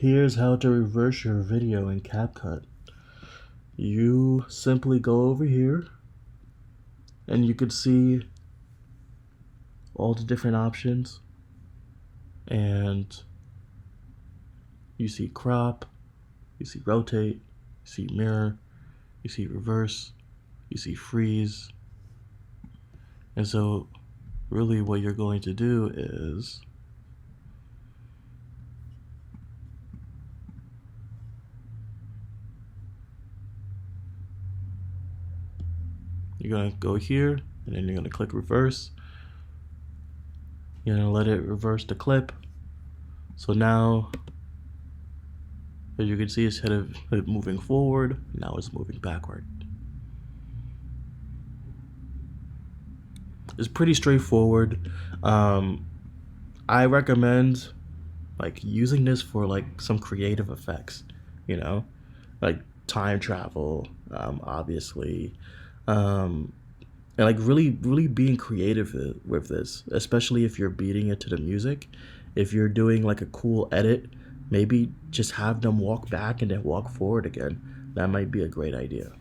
Here's how to reverse your video in CapCut. You simply go over here and you could see all the different options, and you see crop, you see rotate, you see mirror, you see reverse, you see freeze. And so really what you're going to do is you're going to go here and then you're going to click reverse. You're going to let it reverse the clip. So now, as you can see, instead of it moving forward, now it's moving backward. It's pretty straightforward. I recommend using this for some creative effects, like time travel, obviously, and really being creative with this, especially if you're beating it to the music. If you're doing a cool edit, maybe just have them walk back and then walk forward again. That might be a great idea.